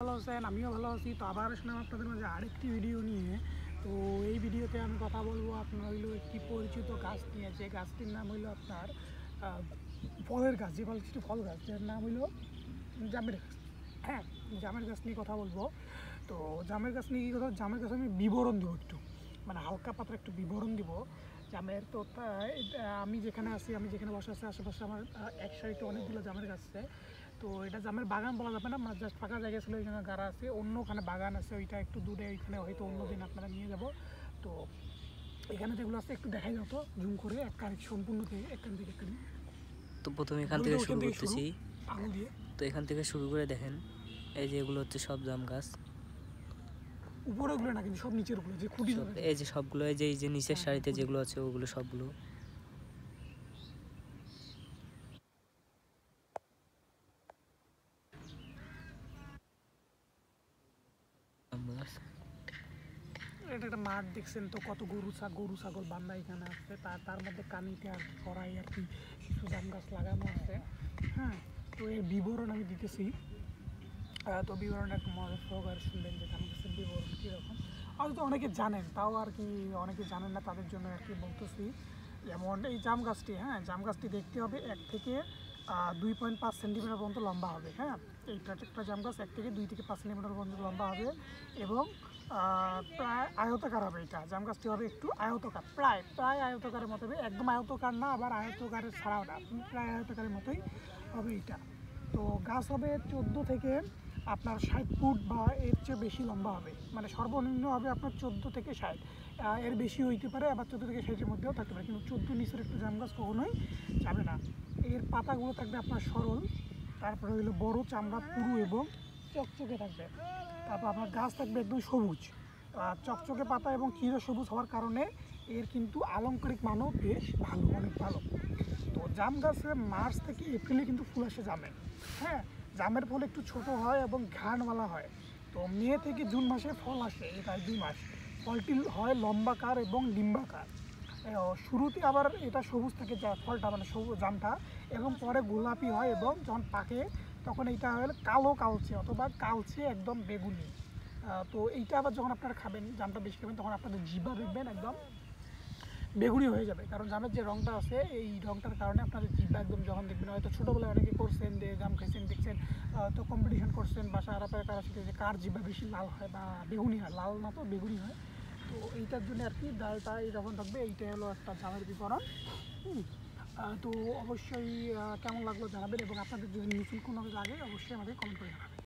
ভালো আছেন, আমিও ভালো আছি। তো আবার আসলাম আপনাদের মাঝে আরেকটি ভিডিও নিয়ে। তো এই ভিডিওতে আমি কথা বলবো আপনার হইলো একটি পরিচিত গাছ নিয়ে। যে গাছটির নাম হইলো আপনার ফলের গাছ, যে ফলটি ফল গাছ, যার নাম হইলো জামের গাছ। হ্যাঁ, জামের গাছ নিয়ে কথা বলবো। তো জামের গাছ নিয়ে কী কথা, জামের গাছ আমি বিবরণ দেবো একটু, মানে হালকা পাতলা একটু বিবরণ দিব জামের। তো আমি যেখানে আছি, আমি যেখানে বসে আছি, আশেপাশে আমার এক সাইডে অনেকগুলো জামের গাছ আছে। তো এটা জামের বাগান বলা যাবে না, মানে জাস্ট ফাঁকা জায়গা ছিল, ওইখানে গাড়া আছে। অন্য ওখানে বাগান আছে, ওইটা একটু দূরে, ওইখানে হয়তো অন্য দিন আপনারা নিয়ে যাব। তো এখানে যেগুলো আছে একটু দেখাই যাও তো জুম করে, এক কানিক সম্পূর্ণ এখান থেকে একখানি। তো প্রথমে এখান থেকে শুরু করতেছি। আঙুল দিয়ে তো এখান থেকে শুরু করে দেখেন, এই যে এগুলো হচ্ছে সব জাম গাছ। উপরেগুলো না কিন্তু সব নিচের গুলো, যে খুঁটি, এই যে সবগুলো, এই যে নিচের সারিতে যেগুলো আছে ওগুলো সবগুলো। এটা একটা মাঠ দেখছেন তো, কত গরু ছাগল বান্ধা এখানে আছে। তার মধ্যে কানিতে আর ছড়াই আর কি কিছু জাম গাছ লাগানো আছে। হ্যাঁ, তো এর বিবরণ আমি দিতেছি। তো বিবরণটা একটু মজার সহকারে শুনবেন যে জাম গাছের বিবরণ কীরকম। হয়তো অনেকে জানেন, তাও আর কি অনেকে জানেন না, তাদের জন্য আর কি বলতেছি। যেমন এই জাম গাছটি, হ্যাঁ, জাম গাছটি দেখতে হবে 1 থেকে 2.5 সেন্টিমিটার পর্যন্ত লম্বা হবে। হ্যাঁ, এইটা একটা জাম গাছ 1 থেকে 2 থেকে 5 সেন্টিমিটার পর্যন্ত লম্বা হবে এবং প্রায় আয়তাকার হবে। এটা জাম গাছটি হবে একটু আয়তকার, প্রায় আয়তকারের মতো হবে। একদম আয়তকার না, আবার আয়তকারের ছাড়াও না, প্রায় আয়তকারের মতোই হবে এটা। তো গাছ হবে 14 থেকে আপনার 60 ফুট বা এর চেয়ে বেশি লম্বা হবে, মানে সর্বনিম্ন হবে আপনার 14 থেকে 60। এর বেশি হইতে পারে, আবার 14 থেকে 60-এর মধ্যেও থাকতে পারে, কিন্তু 14 নিচের একটু জাম গাছ কখনোই যাবে না। এর পাতাগুলো থাকবে আপনার সরল, তারপরে হইলো বড়, চামড়া পুরু এবং চকচকে থাকবে। তারপর আপনার গাছ থাকবে একদম সবুজ, চকচকে পাতা এবং ক্ষীর সবুজ হওয়ার কারণে এর কিন্তু আলংকারিক মানও বেশ ভালো, অনেক ভালো। তো জাম গাছে মার্চ থেকে এপ্রিলে কিন্তু ফুল আসে জামের। হ্যাঁ, জামের ফল একটু ছোট হয় এবং ঘ্রাণওয়ালা হয়। তো মে থেকে জুন মাসে ফল আসে, এটা 2 মাস। ফলটি হয় লম্বাকার এবং ডিম্বাকার। শুরুতে আবার এটা সবুজ থাকে, যা ফলটা মানে সবুজ জামটা, এবং পরে গোলাপি হয় এবং যখন পাকে তখন এইটা হলো কালো কালচে অথবা কালচে একদম বেগুনি। তো এইটা আবার যখন আপনারা খাবেন, জামটা বেশি খাবেন, তখন আপনাদের জিহ্বা দেখবেন একদম বেগুনি হয়ে যাবে। কারণ জামের যে রঙটা আছে, এই রঙটার কারণে আপনাদের জিহ্বা একদম, যখন দেখবেন হয়তো ছোটোবেলায় অনেকে করছেন যে জাম খাইছেন দেখছেন, তো কম্পিটিশন করছেন বাসা আরাপারে কারা শিখে যে কার জিহ্বা বেশি লাল হয় বা বেগুনি হয়, লাল না তো বেগুনি হয়। তো এইটার জন্য আর কি ডালটা এইরকম থাকবে। এইটাই হলো একটা জামের বিবরণ। তো অবশ্যই কেমন লাগলো জানাবেন, এবং আপনাদের যদি নতুন কোনো লাগে অবশ্যই আমাদের কমেন্ট করে জানাবেন।